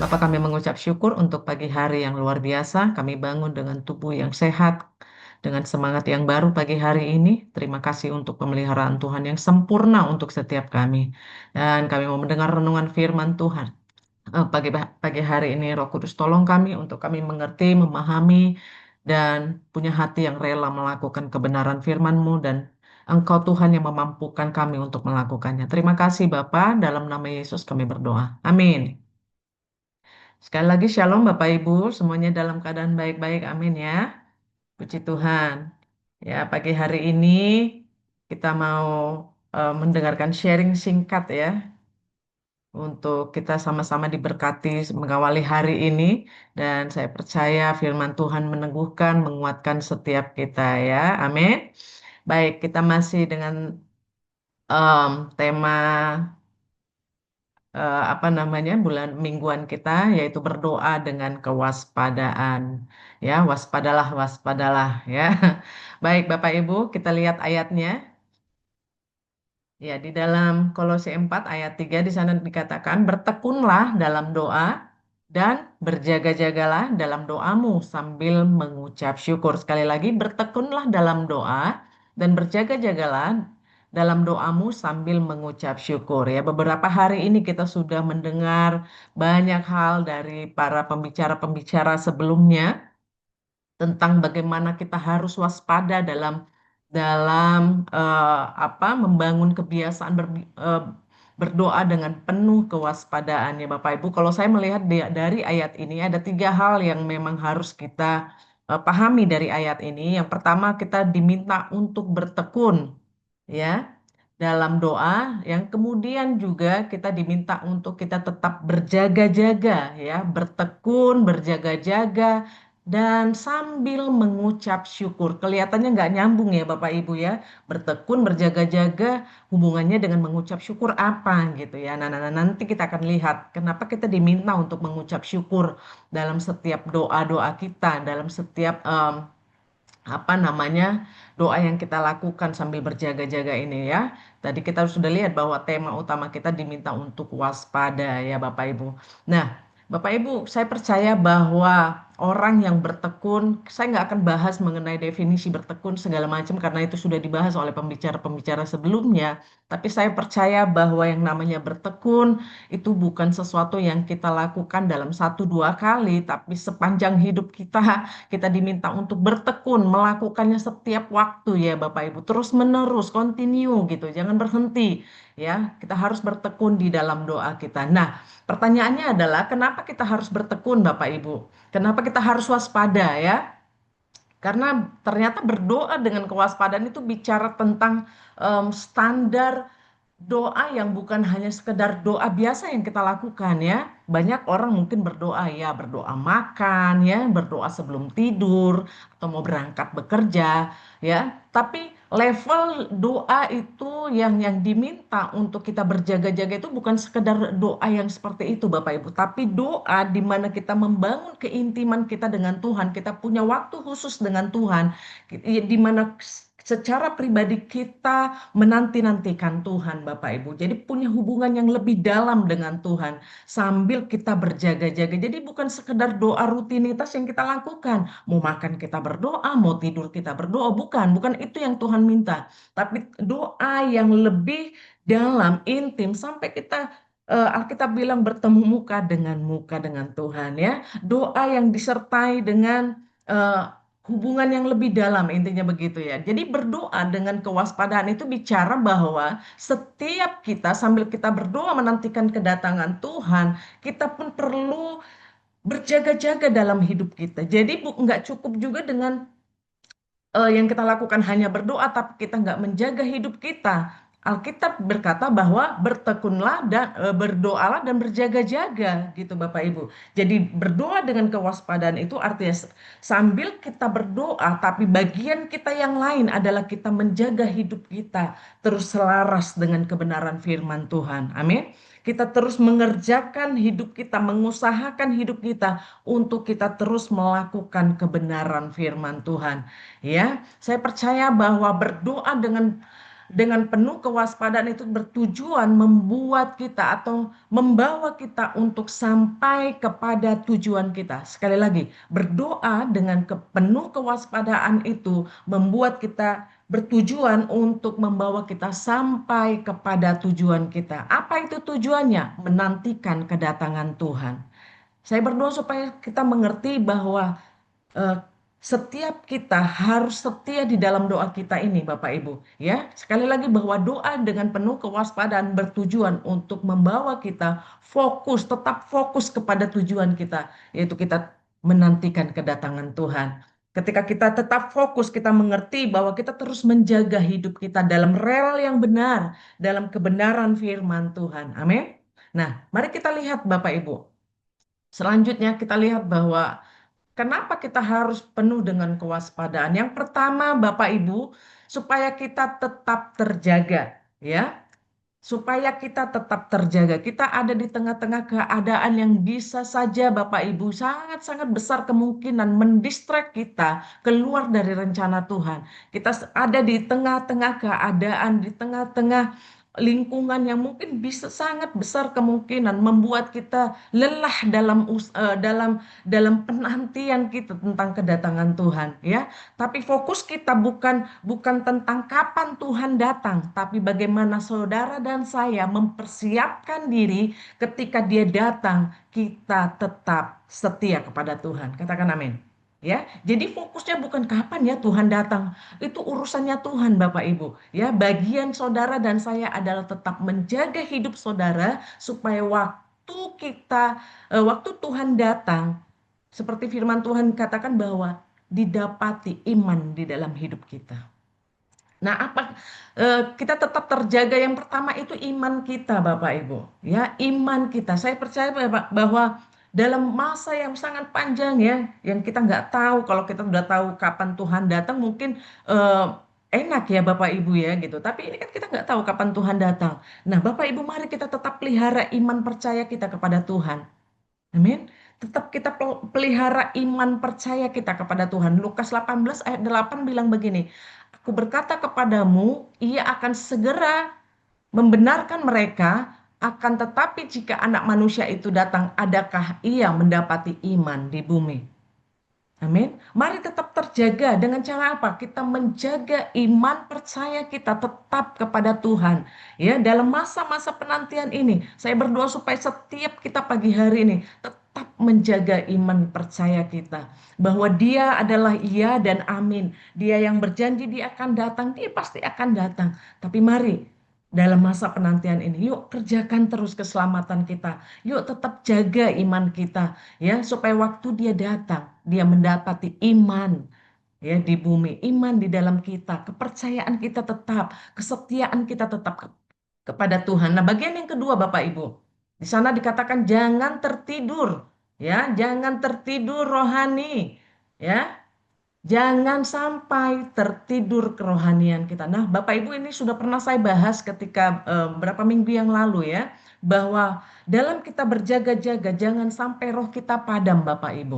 Bapak, kami mengucap syukur untuk pagi hari yang luar biasa. Kami bangun dengan tubuh yang sehat, dengan semangat yang baru pagi hari ini. Terima kasih untuk pemeliharaan Tuhan yang sempurna untuk setiap kami. Dan kami mau mendengar renungan firman Tuhan. Pagi hari ini Roh Kudus tolong kami untuk kami mengerti, memahami, dan punya hati yang rela melakukan kebenaran firman-Mu dan Engkau Tuhan yang memampukan kami untuk melakukannya. Terima kasih Bapa, dalam nama Yesus kami berdoa. Amin. Sekali lagi shalom Bapak Ibu, semuanya dalam keadaan baik-baik. Amin ya. Puji Tuhan. Ya, pagi hari ini kita mau mendengarkan sharing singkat ya untuk kita sama-sama diberkati mengawali hari ini, dan saya percaya firman Tuhan meneguhkan, menguatkan setiap kita ya. Amin. Baik, kita masih dengan tema apa namanya bulan mingguan kita, yaitu berdoa dengan kewaspadaan. Ya, waspadalah, waspadalah ya. Baik, Bapak Ibu, kita lihat ayatnya. Ya, di dalam Kolose 4 ayat 3 di sana dikatakan, bertekunlah dalam doa dan berjaga-jagalah dalam doamu sambil mengucap syukur. Sekali lagi, bertekunlah dalam doa dan berjaga-jagalah dalam doamu sambil mengucap syukur. Ya, beberapa hari ini kita sudah mendengar banyak hal dari para pembicara-pembicara sebelumnya tentang bagaimana kita harus waspada dalam apa membangun kebiasaan berdoa dengan penuh kewaspadaan ya Bapak Ibu. Kalau saya melihat dari ayat ini ada tiga hal yang memang harus kita pahami dari ayat ini. Yang pertama, kita diminta untuk bertekun ya dalam doa, yang kemudian juga kita diminta untuk kita tetap berjaga-jaga ya, bertekun, berjaga-jaga dan sambil mengucap syukur. Kelihatannya nggak nyambung ya Bapak Ibu ya, bertekun, berjaga-jaga hubungannya dengan mengucap syukur apa gitu ya. Nah, nanti kita akan lihat kenapa kita diminta untuk mengucap syukur dalam setiap doa-doa kita, dalam setiap apa namanya doa yang kita lakukan sambil berjaga-jaga ini ya. Tadi kita sudah lihat bahwa tema utama kita diminta untuk waspada ya Bapak Ibu. Nah, Bapak Ibu, saya percaya bahwa orang yang bertekun, saya nggak akan bahas mengenai definisi bertekun segala macam karena itu sudah dibahas oleh pembicara-pembicara sebelumnya. Tapi saya percaya bahwa yang namanya bertekun itu bukan sesuatu yang kita lakukan dalam satu dua kali, tapi sepanjang hidup kita diminta untuk bertekun, melakukannya setiap waktu ya Bapak Ibu, terus menerus, continue gitu, jangan berhenti ya. Kita harus bertekun di dalam doa kita. Nah, pertanyaannya adalah kenapa kita harus bertekun Bapak Ibu? Kenapa kita harus waspada ya? Karena ternyata berdoa dengan kewaspadaan itu bicara tentang standar doa yang bukan hanya sekedar doa biasa yang kita lakukan ya. Banyak orang mungkin berdoa ya, berdoa makan ya, berdoa sebelum tidur atau mau berangkat bekerja ya. Tapi level doa itu yang diminta untuk kita berjaga-jaga itu bukan sekedar doa yang seperti itu Bapak Ibu, tapi doa di mana kita membangun keintiman kita dengan Tuhan, kita punya waktu khusus dengan Tuhan, di mana secara pribadi kita menanti-nantikan Tuhan Bapak Ibu. Jadi punya hubungan yang lebih dalam dengan Tuhan sambil kita berjaga-jaga. Jadi bukan sekedar doa rutinitas yang kita lakukan. Mau makan kita berdoa, mau tidur kita berdoa. Bukan, bukan itu yang Tuhan minta. Tapi doa yang lebih dalam, intim sampai kita Alkitab bilang bertemu muka dengan Tuhan ya. Doa yang disertai dengan eh, hubungan yang lebih dalam, intinya begitu ya. Jadi berdoa dengan kewaspadaan itu bicara bahwa setiap kita sambil kita berdoa menantikan kedatangan Tuhan, kita pun perlu berjaga-jaga dalam hidup kita. Jadi nggak cukup juga dengan yang kita lakukan hanya berdoa, tapi kita nggak menjaga hidup kita. Alkitab berkata bahwa bertekunlah dan berdoalah dan berjaga-jaga gitu Bapak Ibu. Jadi berdoa dengan kewaspadaan itu artinya sambil kita berdoa, tapi bagian kita yang lain adalah kita menjaga hidup kita terus selaras dengan kebenaran firman Tuhan. Amin. Kita terus mengerjakan hidup kita, mengusahakan hidup kita untuk kita terus melakukan kebenaran firman Tuhan. Ya, saya percaya bahwa berdoa dengan dengan penuh kewaspadaan itu bertujuan membuat kita atau membawa kita untuk sampai kepada tujuan kita. Sekali lagi, berdoa dengan penuh kewaspadaan itu membuat kita bertujuan untuk membawa kita sampai kepada tujuan kita. Apa itu tujuannya? Menantikan kedatangan Tuhan. Saya berdoa supaya kita mengerti bahwa eh, setiap kita harus setia di dalam doa kita ini, Bapak Ibu. Ya, sekali lagi bahwa doa dengan penuh kewaspadaan bertujuan untuk membawa kita fokus, tetap fokus kepada tujuan kita, yaitu kita menantikan kedatangan Tuhan. Ketika kita tetap fokus, kita mengerti bahwa kita terus menjaga hidup kita dalam rel yang benar, dalam kebenaran firman Tuhan. Amin. Nah, mari kita lihat Bapak Ibu. Selanjutnya kita lihat bahwa kenapa kita harus penuh dengan kewaspadaan? Yang pertama, Bapak Ibu, supaya kita tetap terjaga, ya. Supaya kita tetap terjaga. Kita ada di tengah-tengah keadaan yang bisa saja Bapak Ibu sangat-sangat besar kemungkinan mendistract kita keluar dari rencana Tuhan. Kita ada di tengah-tengah keadaan, di tengah-tengah lingkungan yang mungkin bisa sangat besar kemungkinan membuat kita lelah dalam penantian kita tentang kedatangan Tuhan, ya. Tapi fokus kita bukan tentang kapan Tuhan datang, tapi bagaimana saudara dan saya mempersiapkan diri ketika Dia datang, kita tetap setia kepada Tuhan. Katakan amin. Ya, jadi fokusnya bukan kapan ya Tuhan datang. Itu urusannya Tuhan, Bapak Ibu. Ya, bagian saudara dan saya adalah tetap menjaga hidup saudara supaya waktu Tuhan datang, seperti firman Tuhan katakan bahwa didapati iman di dalam hidup kita. Nah, kita tetap terjaga yang pertama itu iman kita, Bapak Ibu. Ya, iman kita. Saya percaya bahwa dalam masa yang sangat panjang ya, yang kita nggak tahu kalau kita udah tahu kapan Tuhan datang, mungkin eh, enak ya Bapak Ibu ya gitu. Tapi ini kan kita nggak tahu kapan Tuhan datang. Nah, Bapak Ibu mari kita tetap pelihara iman percaya kita kepada Tuhan. Amin. Tetap kita pelihara iman percaya kita kepada Tuhan. Lukas 18 ayat 8 bilang begini, Aku berkata kepadamu, ia akan segera membenarkan mereka, akan tetapi jika anak manusia itu datang, adakah ia mendapati iman di bumi? Amin. Mari tetap terjaga dengan cara apa? Kita menjaga iman percaya kita tetap kepada Tuhan. Ya, dalam masa-masa penantian ini, saya berdoa supaya setiap kita pagi hari ini tetap menjaga iman percaya kita bahwa Dia adalah iya dan amin. Dia yang berjanji Dia akan datang, Dia pasti akan datang. Tapi mari dalam masa penantian ini, yuk kerjakan terus keselamatan kita. Yuk tetap jaga iman kita ya supaya waktu Dia datang dia mendapati iman ya di bumi, iman di dalam kita, kepercayaan kita tetap, kesetiaan kita tetap kepada Tuhan. Nah, bagian yang kedua Bapak Ibu, di sana dikatakan jangan tertidur, ya, jangan tertidur rohani, ya. Jangan sampai tertidur kerohanian kita. Nah, Bapak Ibu ini sudah pernah saya bahas ketika beberapa minggu yang lalu ya, bahwa dalam kita berjaga-jaga jangan sampai roh kita padam Bapak Ibu.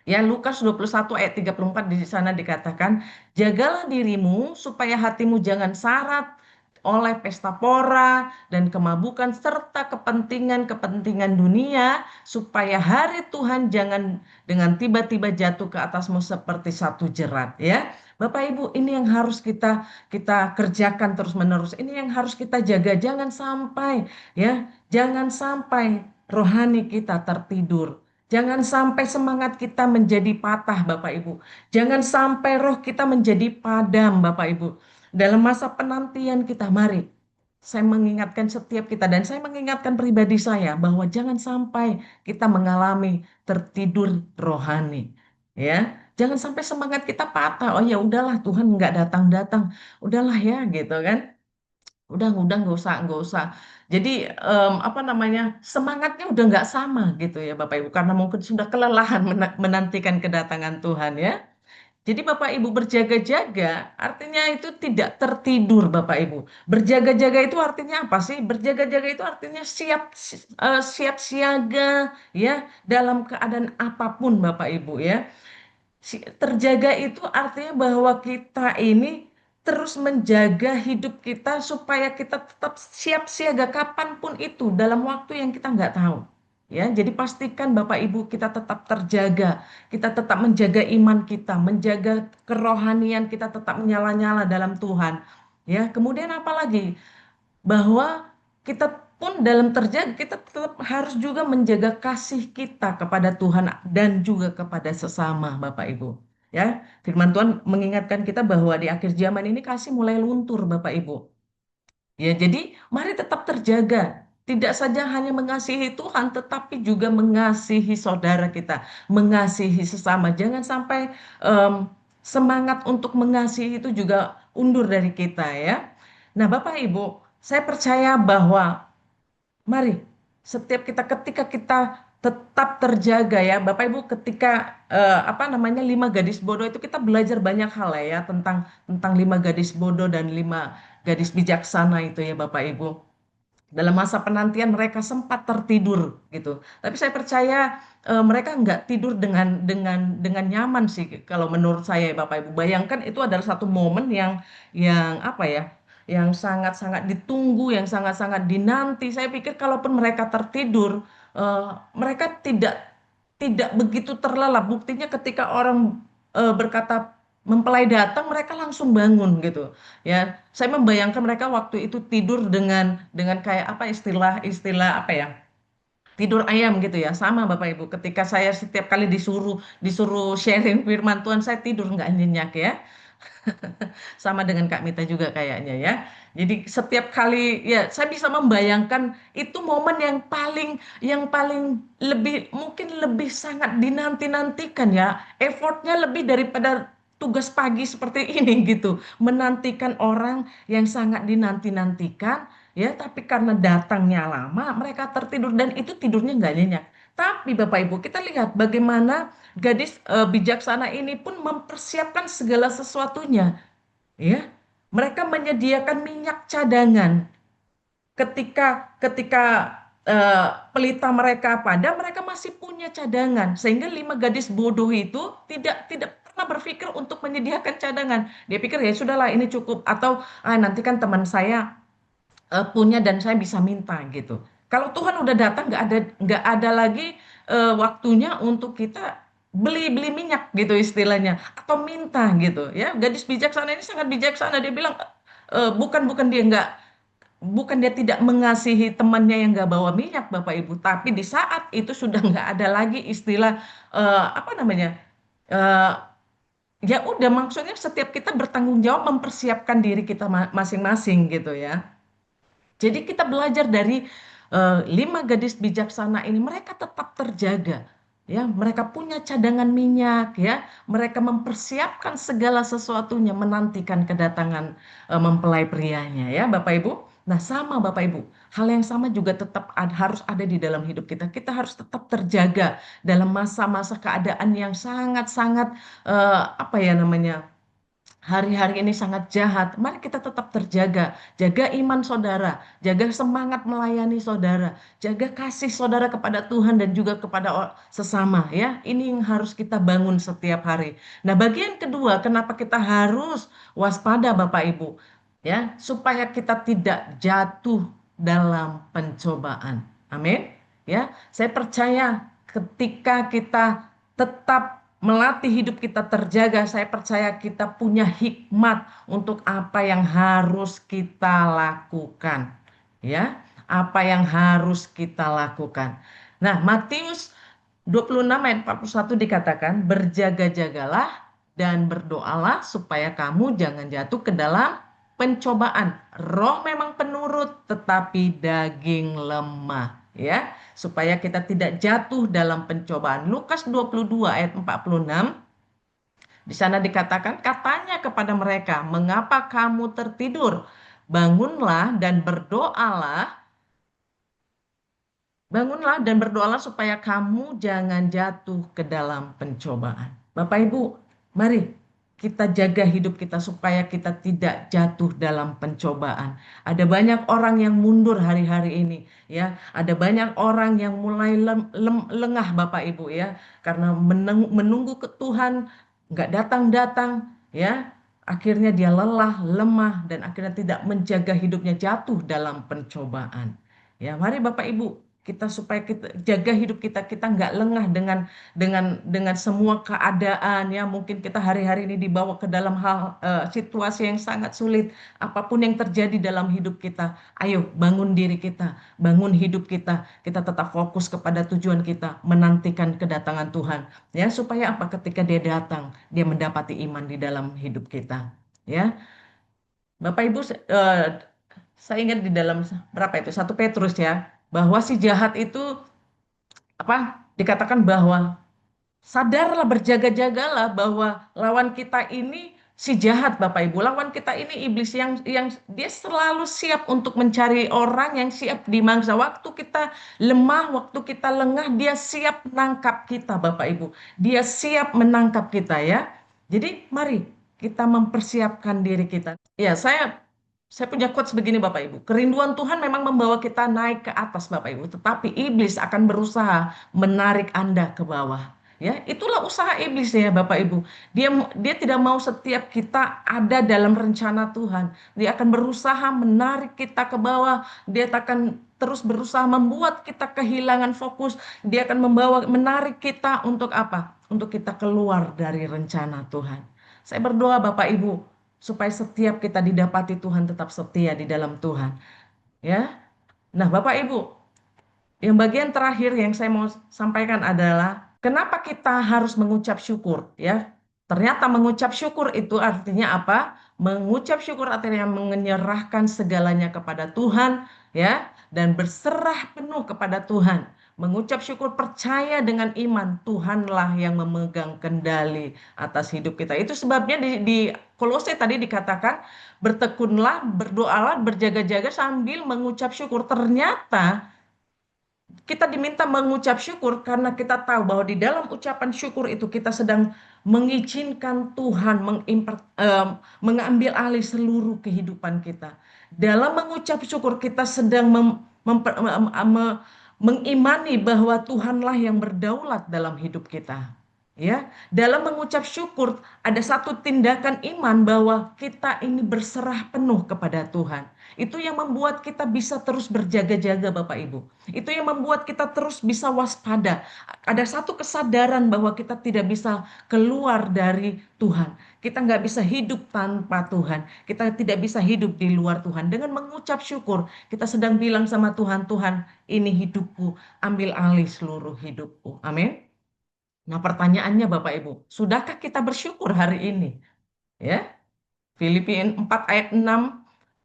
Ya, Lukas 21 ayat 34 di sana dikatakan, jagalah dirimu supaya hatimu jangan syarat oleh pesta pora dan kemabukan serta kepentingan-kepentingan dunia, supaya hari Tuhan jangan dengan tiba-tiba jatuh ke atasmu seperti satu jerat, ya. Bapak Ibu, ini yang harus kita kerjakan terus-menerus. Ini yang harus kita jaga, jangan sampai ya, jangan sampai rohani kita tertidur. Jangan sampai semangat kita menjadi patah, Bapak Ibu. Jangan sampai roh kita menjadi padam, Bapak Ibu. Dalam masa penantian kita, mari. Saya mengingatkan setiap kita dan saya mengingatkan pribadi saya bahwa jangan sampai kita mengalami tertidur rohani. Ya, jangan sampai semangat kita patah. Oh ya udahlah Tuhan nggak datang-datang. Udahlah ya gitu kan. Udah nggak usah. Jadi apa namanya semangatnya udah nggak sama gitu ya Bapak Ibu karena mungkin sudah kelelahan menantikan kedatangan Tuhan ya. Jadi Bapak Ibu berjaga-jaga artinya itu tidak tertidur Bapak Ibu. Berjaga-jaga itu artinya apa sih? Berjaga-jaga itu artinya siap siaga ya dalam keadaan apapun Bapak Ibu ya. Terjaga itu artinya bahwa kita ini terus menjaga hidup kita supaya kita tetap siap siaga kapanpun itu dalam waktu yang kita nggak tahu. Ya, jadi pastikan Bapak Ibu kita tetap terjaga, kita tetap menjaga iman kita, menjaga kerohanian kita tetap menyala-nyala dalam Tuhan. Ya, kemudian apa lagi? Bahwa kita pun dalam terjaga kita tetap harus juga menjaga kasih kita kepada Tuhan dan juga kepada sesama Bapak Ibu. Ya, firman Tuhan mengingatkan kita bahwa di akhir zaman ini kasih mulai luntur Bapak Ibu. Ya, jadi mari tetap terjaga. Tidak saja hanya mengasihi Tuhan, tetapi juga mengasihi saudara kita, mengasihi sesama. Jangan sampai em, semangat untuk mengasihi itu juga undur dari kita ya. Nah, Bapak Ibu, saya percaya bahwa mari setiap kita ketika kita tetap terjaga ya, Bapak Ibu, ketika apa namanya lima gadis bodoh itu kita belajar banyak hal ya tentang lima gadis bodoh dan lima gadis bijaksana itu ya Bapak Ibu. Dalam masa penantian mereka sempat tertidur gitu. Tapi saya percaya mereka nggak tidur dengan nyaman sih kalau menurut saya ya Bapak Ibu. Bayangkan itu adalah satu momen yang apa ya? Yang sangat-sangat ditunggu, yang sangat-sangat dinanti. Saya pikir kalaupun mereka tertidur, mereka tidak begitu terlelap. Buktinya ketika orang berkata mempelai datang, mereka langsung bangun gitu. Ya, saya membayangkan mereka waktu itu tidur dengan kayak apa istilah apa ya? Tidur ayam gitu ya. Sama Bapak Ibu. Ketika saya setiap kali disuruh disuruh sharing firman Tuhan, saya tidur nggak nyenyak ya. Sama dengan Kak Mita juga kayaknya ya. Jadi setiap kali ya saya bisa membayangkan itu momen yang paling lebih mungkin lebih sangat dinanti-nantikan ya. Effortnya lebih daripada tugas pagi seperti ini gitu. Menantikan orang yang sangat dinanti-nantikan ya, tapi karena datangnya lama mereka tertidur dan itu tidurnya nggak nyenyak. Tapi Bapak Ibu kita lihat bagaimana gadis bijaksana ini pun mempersiapkan segala sesuatunya ya. Mereka menyediakan minyak cadangan ketika ketika pelita mereka padam, mereka masih punya cadangan sehingga lima gadis bodoh itu tidak pernah berpikir untuk menyediakan cadangan. Dia pikir ya sudahlah ini cukup atau nanti kan teman saya punya dan saya bisa minta gitu. Kalau Tuhan udah datang nggak ada lagi waktunya untuk kita beli minyak gitu istilahnya atau minta gitu ya. Gadis bijaksana ini sangat bijaksana. Dia bilang bukan dia tidak mengasihi temannya yang nggak bawa minyak Bapak Ibu, tapi di saat itu sudah nggak ada lagi istilah apa namanya eh, ya udah maksudnya setiap kita bertanggung jawab mempersiapkan diri kita masing-masing gitu ya. Jadi kita belajar dari lima gadis bijaksana ini, mereka tetap terjaga. Ya, mereka punya cadangan minyak, ya, mereka mempersiapkan segala sesuatunya, menantikan kedatangan mempelai prianya, ya, Bapak Ibu. Nah, sama Bapak Ibu, hal yang sama juga tetap harus ada di dalam hidup kita. Kita harus tetap terjaga dalam masa-masa keadaan yang sangat-sangat apa ya namanya hari-hari ini sangat jahat. Mari kita tetap terjaga. Jaga iman saudara. Jaga semangat melayani saudara. Jaga kasih saudara kepada Tuhan dan juga kepada sesama. Ya, ini yang harus kita bangun setiap hari. Nah, bagian kedua, kenapa kita harus waspada Bapak Ibu? Ya, supaya kita tidak jatuh dalam pencobaan. Amin. Ya, saya percaya ketika kita tetap melatih hidup kita terjaga, saya percaya kita punya hikmat untuk apa yang harus kita lakukan. Ya, apa yang harus kita lakukan. Nah, Matius 26 ayat 41 dikatakan, berjaga-jagalah dan berdoalah supaya kamu jangan jatuh ke dalam pencobaan. Roh memang penurut, tetapi daging lemah. Ya, supaya kita tidak jatuh dalam pencobaan. Lukas 22 ayat 46, di sana dikatakan, katanya kepada mereka, mengapa kamu tertidur? Bangunlah dan berdoalah. Bangunlah dan berdoalah supaya kamu jangan jatuh ke dalam pencobaan. Bapak Ibu, mari kita jaga hidup kita supaya kita tidak jatuh dalam pencobaan. Ada banyak orang yang mundur hari-hari ini, ya. Ada banyak orang yang mulai lengah, Bapak Ibu, ya, karena menunggu ke Tuhan nggak datang-datang, ya. akhirnya dia lelah, lemah, dan akhirnya tidak menjaga hidupnya jatuh dalam pencobaan. Ya, mari Bapak Ibu, kita supaya kita jaga hidup kita, kita nggak lengah dengan semua keadaan ya. Mungkin kita hari-hari ini dibawa ke dalam situasi yang sangat sulit. Apapun yang terjadi dalam hidup kita, ayo bangun diri kita, bangun hidup kita. Kita tetap fokus kepada tujuan kita, menantikan kedatangan Tuhan. Ya, supaya apa? Ketika dia datang, dia mendapati iman di dalam hidup kita. Ya, Bapak Ibu, saya ingat di dalam berapa itu? 1 Petrus ya, bahwa si jahat itu apa? Dikatakan bahwa sadarlah, berjaga-jagalah bahwa lawan kita ini si jahat, Bapak Ibu. Lawan kita ini iblis yang dia selalu siap untuk mencari orang yang siap dimangsa. Waktu kita lemah, waktu kita lengah, dia siap menangkap kita, Bapak Ibu. Dia siap menangkap kita ya. Jadi mari kita mempersiapkan diri kita. Ya, saya punya quotes begini Bapak Ibu. Kerinduan Tuhan memang membawa kita naik ke atas Bapak Ibu, tetapi iblis akan berusaha menarik Anda ke bawah. Ya, itulah usaha iblis ya Bapak Ibu. Dia tidak mau setiap kita ada dalam rencana Tuhan. Dia akan berusaha menarik kita ke bawah. Dia akan terus berusaha membuat kita kehilangan fokus. Dia akan menarik kita untuk apa? Untuk kita keluar dari rencana Tuhan. Saya berdoa Bapak Ibu supaya setiap kita didapati Tuhan tetap setia di dalam Tuhan. Ya. Nah, Bapak Ibu, yang bagian terakhir yang saya mau sampaikan adalah kenapa kita harus mengucap syukur ya. Ternyata mengucap syukur itu artinya apa? Mengucap syukur artinya menyerahkan segalanya kepada Tuhan ya dan berserah penuh kepada Tuhan. Mengucap syukur percaya dengan iman Tuhanlah yang memegang kendali atas hidup kita. Itu sebabnya di Kolose tadi dikatakan bertekunlah, berdoalah, berjaga-jaga sambil mengucap syukur. Ternyata kita diminta mengucap syukur karena kita tahu bahwa di dalam ucapan syukur itu kita sedang mengizinkan Tuhan mengambil alih seluruh kehidupan kita. Dalam mengucap syukur kita sedang mengimani bahwa Tuhanlah yang berdaulat dalam hidup kita. Ya, dalam mengucap syukur ada satu tindakan iman bahwa kita ini berserah penuh kepada Tuhan. Itu yang membuat kita bisa terus berjaga-jaga Bapak Ibu. Itu yang membuat kita terus bisa waspada. Ada satu kesadaran bahwa kita tidak bisa keluar dari Tuhan. Kita nggak bisa hidup tanpa Tuhan. Kita tidak bisa hidup di luar Tuhan. Dengan mengucap syukur, kita sedang bilang sama Tuhan, Tuhan, ini hidupku, ambil alih seluruh hidupku. Amin. Nah, pertanyaannya Bapak Ibu, sudahkah kita bersyukur hari ini? Ya, Filipi 4 ayat 6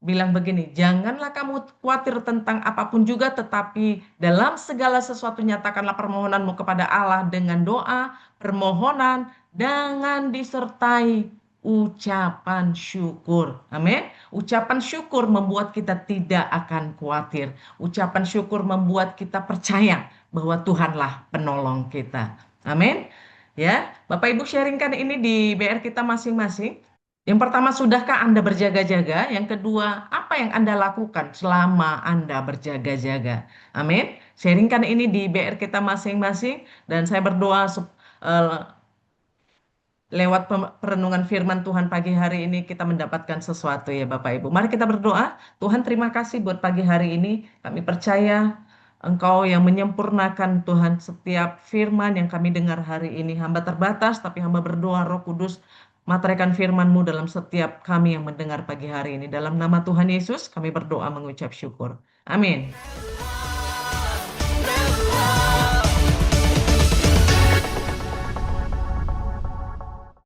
bilang begini, janganlah kamu khawatir tentang apapun juga, tetapi dalam segala sesuatu nyatakanlah permohonanmu kepada Allah dengan doa, permohonan, dengan disertai ucapan syukur. Amin. Ucapan syukur membuat kita tidak akan khawatir. Ucapan syukur membuat kita percaya bahwa Tuhanlah penolong kita. Amin. Ya, Bapak Ibu sharingkan ini di BR kita masing-masing. Yang pertama, sudahkah Anda berjaga-jaga? Yang kedua, apa yang Anda lakukan selama Anda berjaga-jaga? Amin. Sharingkan ini di BR kita masing-masing. Dan saya berdoa eh, lewat perenungan firman Tuhan pagi hari ini kita mendapatkan sesuatu ya Bapak Ibu. Mari kita berdoa. Tuhan terima kasih buat pagi hari ini. Kami percaya Engkau yang menyempurnakan Tuhan setiap firman yang kami dengar hari ini. Hamba terbatas tapi hamba berdoa Roh Kudus materaikan firman-Mu dalam setiap kami yang mendengar pagi hari ini. Dalam nama Tuhan Yesus kami berdoa mengucap syukur. Amin.